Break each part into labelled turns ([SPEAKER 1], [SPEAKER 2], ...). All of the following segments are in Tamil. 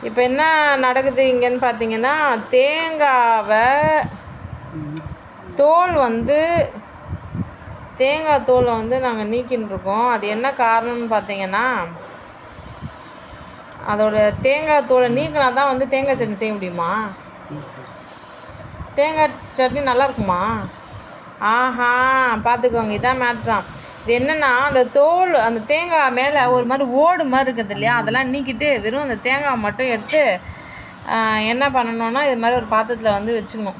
[SPEAKER 1] இப்போ என்ன நடக்குது இங்கேன்னு பார்த்தீங்கன்னா, தேங்காவை தோல் வந்து தேங்காய் தோலை வந்து நாங்கள் நீக்கின்னு இருக்கோம். அது என்ன காரணம்னு பார்த்தீங்கன்னா, அதோட தேங்காய் தோலை நீக்கினா தான் வந்து தேங்காய் சட்னி செய்ய முடியுமா? தேங்காய் சட்னி நல்லா இருக்குமா? ஆஹா, பார்த்துக்கோங்க, இதான் மேட்ராம். இது என்னென்னா, அந்த தோல் அந்த தேங்காய் மேலே ஒரு மாதிரி ஓடு மாதிரி இருக்குது இல்லையா, அதெல்லாம் நீக்கிட்டு வெறும் அந்த தேங்காய் மட்டும் எடுத்து என்ன பண்ணணுன்னா, இது மாதிரி ஒரு பாத்திரத்தில் வந்து வச்சுக்கணும்.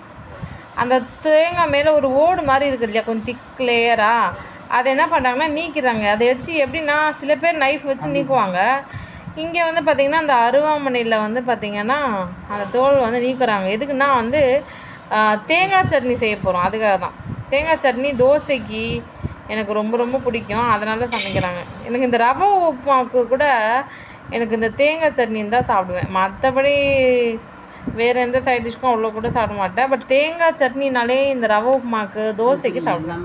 [SPEAKER 1] அந்த தேங்காய் மேலே ஒரு ஓடு மாதிரி இருக்குது இல்லையா, கொஞ்சம் திக் லேயராக, அதை என்ன பண்ணுறாங்கன்னா நீக்கிறாங்க. அதை வச்சு எப்படின்னா, சில பேர் நைஃப் வச்சு நீக்குவாங்க. இங்கே வந்து பார்த்திங்கன்னா அந்த அருவாமனையில் வந்து பார்த்திங்கன்னா அந்த தோல் வந்து நீக்குறாங்க. எதுக்குன்னா வந்து தேங்காய் சட்னி செய்ய போகிறோம், அதுக்காக தான். தேங்காய் சட்னி தோசைக்கு எனக்கு ரொம்ப ரொம்ப பிடிக்கும், அதனால சமைக்கிறாங்க. எனக்கு இந்த ரவை உப்புமாவுக்கு கூட எனக்கு இந்த தேங்காய் சட்னி தான் சாப்பிடுவேன். மற்றபடி வேறு எந்த சைட் டிஷ்க்கும் அவ்வளோ கூட சாப்பிட மாட்டேன். பட் தேங்காய் சட்னினாலே இந்த ரவை உப்புமாவுக்கு தோசைக்கு சாப்பிடுவேன்.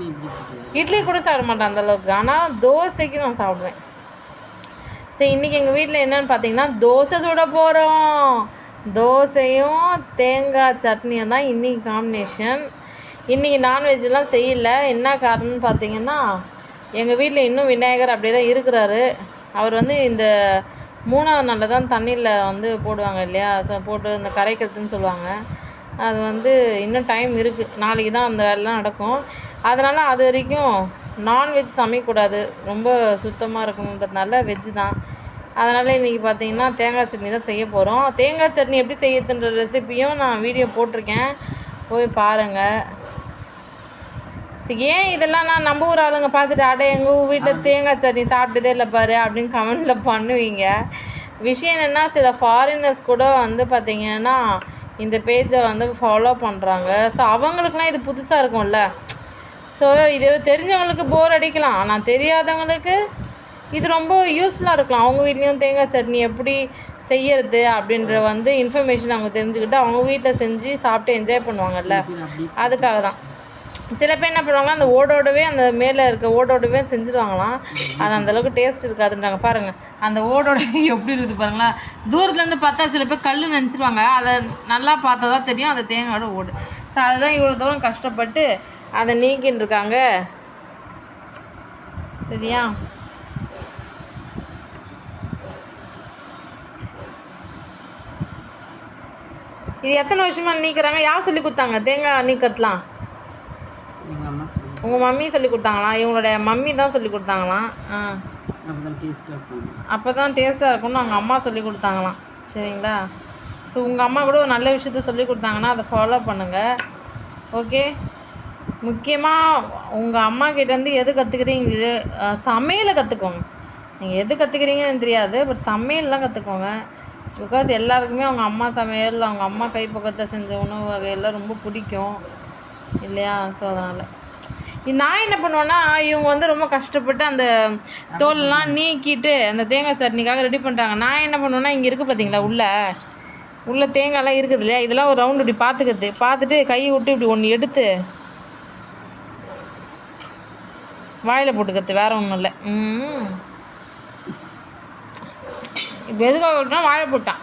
[SPEAKER 1] இட்லி கூட சாப்பிட மாட்டேன் அந்தளவுக்கு, ஆனால் தோசைக்கு நான் சாப்பிடுவேன். சரி, இன்றைக்கி எங்கள் வீட்டில் என்னென்னு பார்த்தீங்கன்னா தோசை சுட போகிறோம். தோசையும் தேங்காய் சட்னியும் தான் இன்றைக்கி காம்பினேஷன். இன்றைக்கி நான்வெஜ்லாம் செய்யலை. என்ன காரணம்னு பார்த்தீங்கன்னா, எங்கள் வீட்டில் இன்னும் விநாயகர் அப்படியே தான் இருக்கிறாரு. அவர் வந்து இந்த 3ஆவது நாளில் தான் தண்ணியில் வந்து போடுவாங்க இல்லையா, போட்டு இந்த கரைக்கிறதுன்னு சொல்லுவாங்க. அது வந்து இன்னும் டைம் இருக்குது, நாளைக்கு தான் அந்த வேலைலாம் நடக்கும். அதனால் அது வரைக்கும் நான்வெஜ் சமைக்கக்கூடாது, ரொம்ப சுத்தமாக இருக்கணுன்றதுனால வெஜ்ஜு தான். அதனால் இன்றைக்கி பார்த்திங்கன்னா தேங்காய் சட்னி தான் செய்ய போகிறோம். தேங்காய் சட்னி எப்படி செய்யறதுன்ற ரெசிப்பியும் நான் வீடியோ போட்டிருக்கேன், போய் பாருங்கள். ஏன் இதெல்லாம் நான் நம்ம ஊர் ஆளுங்க பார்த்துட்டு அட எங்கள் வீட்டில் தேங்காய் சட்னி சாப்பிட்டதே இல்லை பாரு அப்படின்னு கமெண்டில் பண்ணுவீங்க. விஷயம் என்னென்னா, சில ஃபாரினர்ஸ் கூட வந்து பார்த்திங்கன்னா இந்த பேஜை வந்து ஃபாலோ பண்ணுறாங்க. ஸோ அவங்களுக்குலாம் இது புதுசாக இருக்கும்ல. ஸோ இது தெரிஞ்சவங்களுக்கு போர் அடிக்கலாம், ஆனால் தெரியாதவங்களுக்கு இது ரொம்ப யூஸ்ஃபுல்லாக இருக்கலாம். அவங்க வீட்லேயும் தேங்காய் சட்னி எப்படி செய்யறது அப்படின்ற வந்து இன்ஃபர்மேஷன் அவங்க தெரிஞ்சுக்கிட்டு அவங்க வீட்டில் செஞ்சு சாப்பிட்டு என்ஜாய் பண்ணுவாங்கல்ல, அதுக்காக தான். சில பேர் என்ன பண்ணுவாங்கன்னா, அந்த ஓடோடவே அந்த மேலே இருக்க ஓடோடவே செஞ்சுருவாங்களாம். அது அந்தளவுக்கு டேஸ்ட் இருக்காதுன்றாங்க. பாருங்கள் அந்த ஓடோட எப்படி இருக்குது பாருங்களா. தூரத்துலேருந்து பார்த்தா சில பேர் கல் நினச்சிருவாங்க, அதை நல்லா பார்த்தா தான் தெரியும் அது தேங்காயோட ஓடு. ஸோ அதுதான் இவ்வளோ தூரம் கஷ்டப்பட்டு அதை நீக்கின்னு இருக்காங்க. சரியா? இது எத்தனை வருஷமாக நீக்கிறாங்க? யார் சொல்லி கொடுத்தாங்க தேங்காய் நீக்கத்துலாம்? உங்கள் மம்மி சொல்லி கொடுத்தாங்களாம்? இவங்களோட மம்மி தான் சொல்லி கொடுத்தாங்களாம். அப்போ தான் டேஸ்ட்டாக இருக்கும்னு அவங்க அம்மா சொல்லி கொடுத்தாங்களாம். சரிங்களா? ஸோ உங்கள் அம்மா கூட ஒரு நல்ல விஷயத்த சொல்லி கொடுத்தாங்கன்னா அதை ஃபாலோ பண்ணுங்கள். ஓகே, முக்கியமாக உங்கள் அம்மா கிட்டேருந்து எது கற்றுக்குறீங்க, சமையலை கற்றுக்கோங்க. நீங்கள் எது கற்றுக்குறீங்கன்னு தெரியாது, பட் சமையல்லாம் கற்றுக்கோங்க. பிகாஸ் எல்லாருக்குமே அவங்க அம்மா சமையல், அவங்க அம்மா கைப்பக்கத்தை செஞ்ச உணவு வகையெல்லாம் ரொம்ப பிடிக்கும் இல்லையா? ஸோ அதனால் நான் என்ன பண்ணுவேன்னா, இவங்க வந்து ரொம்ப கஷ்டப்பட்டு அந்த தோலெலாம் நீக்கிட்டு அந்த தேங்காய் சட்னிக்காக ரெடி பண்ணுறாங்க. நான் என்ன பண்ணுவேன்னா, இங்கே இருக்குது பார்த்தீங்களா, உள்ளே தேங்காய்லாம் இருக்குது இல்லையா, இதெல்லாம் ஒரு ரவுண்டு இப்படி பார்த்துட்டு கையை விட்டு இப்படி ஒன்று எடுத்து வாயில் போட்டுக்கிறது, வேறு ஒன்றும் இல்லை. இப்போ எதுக்காக விட்டா வாயில் போட்டான்.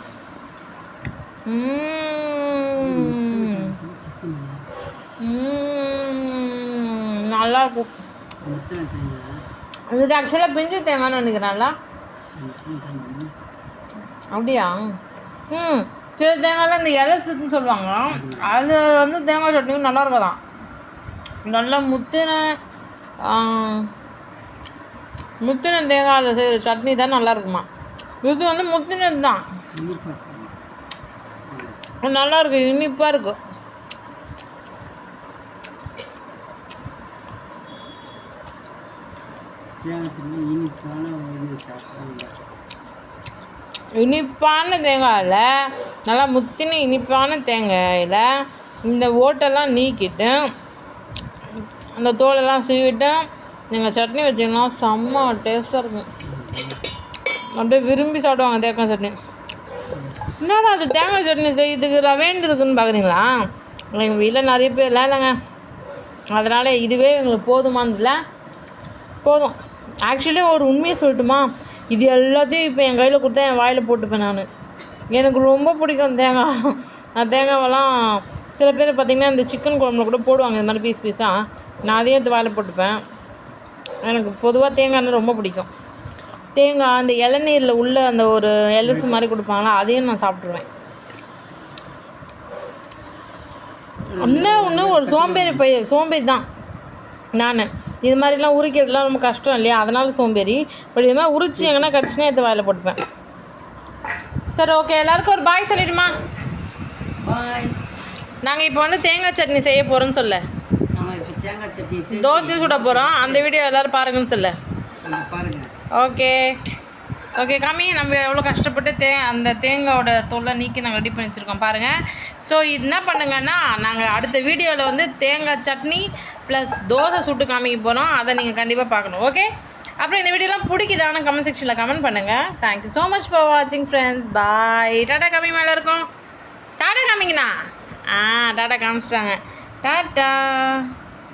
[SPEAKER 1] நல்லாயிருக்கும். இது ஆக்சுவலாக பிஞ்சு தேங்காய்னு நினைக்கிறேன்ல. அப்படியா? சில தேங்காயில் இந்த இலசுன்னு சொல்லுவாங்க, அது வந்து தேங்காய் சட்னியும் நல்லா இருக்கதான். நல்லா முத்தின தேங்காயில் செய்கிற சட்னி தான் நல்லா இருக்குமா. இது வந்து முத்தினது தான், நல்லா இருக்கு, இனிப்பாக இருக்கும். இனிப்பான தேங்காயில், நல்லா முத்தின இனிப்பான தேங்காயில் இந்த ஓட்டெல்லாம் நீக்கிட்டு அந்த தோலெல்லாம் சீவிட்டு நீங்கள் சட்னி வச்சிங்கன்னா செம்ம டேஸ்ட்டாக இருக்கும். அப்படியே விரும்பி சாப்பிடுவாங்க தேங்காய் சட்னி. என்னடா அது தேங்காய் சட்னி செய்யறதுக்கு ரவேண்டு இருக்குதுன்னு பார்க்குறீங்களா? எங்கள் வீட்டில் நிறைய பேர்லாம் இல்லைங்க, அதனால் இதுவே எங்களுக்கு போதுமானதில்ல. போதும். ஆக்சுவலி ஒரு உண்மையை சொல்லட்டுமா, இது எல்லாத்தையும் இப்போ என் கையில் கொடுத்தா என் வாயில் போட்டுப்பேன் நான். எனக்கு ரொம்ப பிடிக்கும் தேங்காய். தேங்காவெல்லாம் சில பேர் பார்த்திங்கன்னா இந்த சிக்கன் குழம்புல கூட போடுவாங்க இந்த மாதிரி பீஸாக. நான் அதையும் எடுத்து வாயில் போட்டுப்பேன். எனக்கு பொதுவாக தேங்காய்னா ரொம்ப பிடிக்கும். தேங்காய் அந்த இளநீரில் உள்ள அந்த ஒரு எலசு மாதிரி கொடுப்பாங்களா, அதையும் நான் சாப்பிட்ருவேன். இன்னும் ஒரு சோம்பேறி தான் நான். இது மாதிரிலாம் உரிக்கிறதுலாம் ரொம்ப கஷ்டம் இல்லையா, அதனால் சோம்பேறி. பட் இது மாதிரி உரிச்சு எங்கன்னா கிடச்சினா எடுத்து வாயில் போட்டுப்பேன். சரி, ஓகே, எல்லாருக்கும் ஒரு பாய் சொல்லிடுமா?
[SPEAKER 2] பாய்.
[SPEAKER 1] நாங்கள் இப்போ வந்து தேங்காய் சட்னி செய்ய போகிறோன்னு சொல்ல,
[SPEAKER 2] தேங்காய் சட்னி
[SPEAKER 1] தோசையும் சுட போகிறோம். அந்த வீடியோ எல்லோரும் பாருங்கன்னு சொல்ல.
[SPEAKER 2] பாருங்கள்.
[SPEAKER 1] ஓகே காமி, நம்ம எவ்வளோ கஷ்டப்பட்டு அந்த தேங்காயோட தோலை நீக்கி நாங்கள் ரெடி பண்ணி வச்சுருக்கோம் பாருங்கள். ஸோ இது என்ன பண்ணுங்கன்னா, நாங்கள் அடுத்த வீடியோவில் வந்து தேங்காய் சட்னி ப்ளஸ் தோசை சுட்டு காமிக்க போகிறோம். அதை நீங்கள் கண்டிப்பாக பார்க்கணும். ஓகே, அப்புறம் இந்த வீடியோலாம் பிடிக்குதான கமெண்ட் செக்ஷனில் கமெண்ட் பண்ணுங்கள். தேங்க்யூ ஸோ மச் ஃபார் வாட்சிங் ஃப்ரெண்ட்ஸ். பாய். டாடா காமி மேலே இருக்கும். டாடா காமிங்கண்ணா. டாடா காமிச்சிட்டாங்க. டாட்டா.